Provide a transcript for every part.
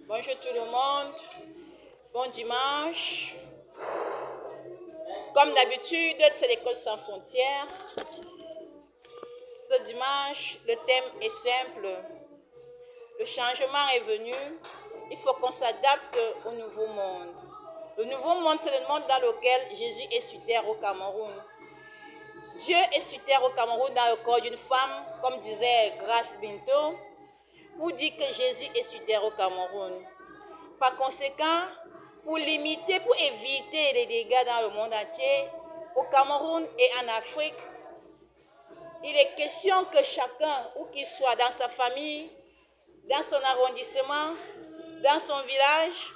Bonjour tout le monde, bon dimanche. Comme d'habitude, c'est l'école sans frontières. Ce dimanche, le thème est simple. Le changement est venu. Il faut qu'on s'adapte au nouveau monde. Le nouveau monde, c'est le monde dans lequel Jésus est sur terre au Cameroun. Dieu est sur terre au Cameroun dans le corps d'une femme, comme disait Grace Binto, pour dire que Jésus est sur terre au Cameroun. Par conséquent, pour limiter, pour éviter les dégâts dans le monde entier, au Cameroun et en Afrique, il est question que chacun, où qu'il soit, dans sa famille, dans son arrondissement, dans son village,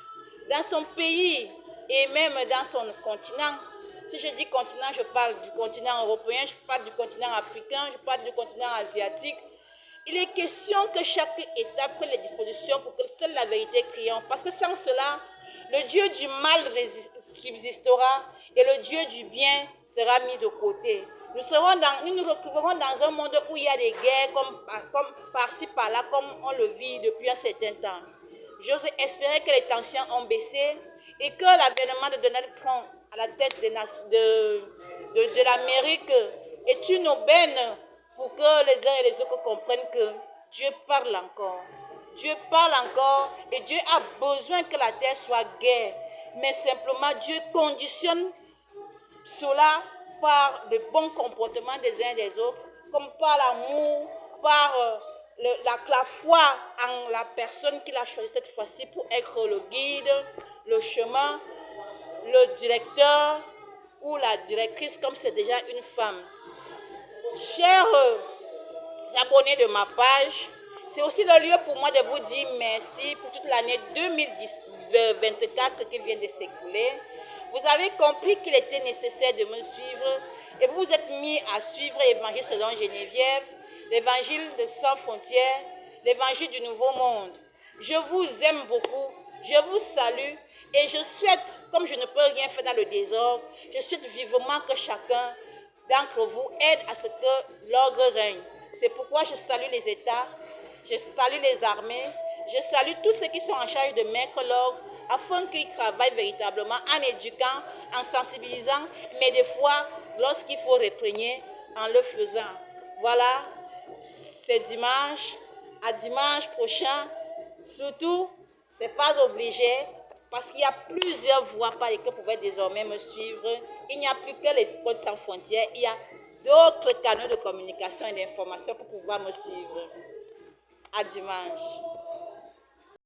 dans son pays et même dans son continent. Si je dis continent, je parle du continent européen, je parle du continent africain, je parle du continent asiatique. Il est question que chaque État prenne les dispositions pour que seule la vérité triomphe. Parce que sans cela, le Dieu du mal subsistera et le Dieu du bien sera mis de côté. Nous nous retrouverons dans un monde où il y a des guerres comme par-ci par-là, comme on le vit depuis un certain temps. J'ose espérer que les tensions ont baissé et que l'avènement de Donald Trump à la tête de l'Amérique est une aubaine pour que les uns et les autres comprennent que Dieu parle encore. Dieu parle encore et Dieu a besoin que la terre soit guère. Mais simplement, Dieu conditionne cela par le bon comportement des uns et des autres, comme par l'amour, par la foi en la personne qu'il a choisie cette fois-ci pour être le guide, le chemin, le directeur ou la directrice, comme c'est déjà une femme. Chers abonnés de ma page, c'est aussi le lieu pour moi de vous dire merci pour toute l'année 2024 qui vient de s'écouler. Vous avez compris qu'il était nécessaire de me suivre et vous vous êtes mis à suivre l'Évangile selon Geneviève, l'Évangile de Sans Frontières, l'Évangile du Nouveau Monde. Je vous aime beaucoup, je vous salue et je souhaite, comme je ne peux rien faire dans le désordre, je souhaite vivement que chacun d'entre vous aide à ce que l'ordre règne. C'est pourquoi je salue les États, je salue les armées, je salue tous ceux qui sont en charge de mettre l'ordre afin qu'ils travaillent véritablement en éduquant, en sensibilisant, mais des fois, lorsqu'il faut réprimer, en le faisant. Voilà, c'est dimanche. À dimanche prochain. Surtout, ce n'est pas obligé, parce qu'il y a plusieurs voies par lesquelles vous pouvez désormais me suivre. Il n'y a plus que l'École sans frontières, il y a d'autres canaux de communication et d'information pour pouvoir me suivre. À dimanche.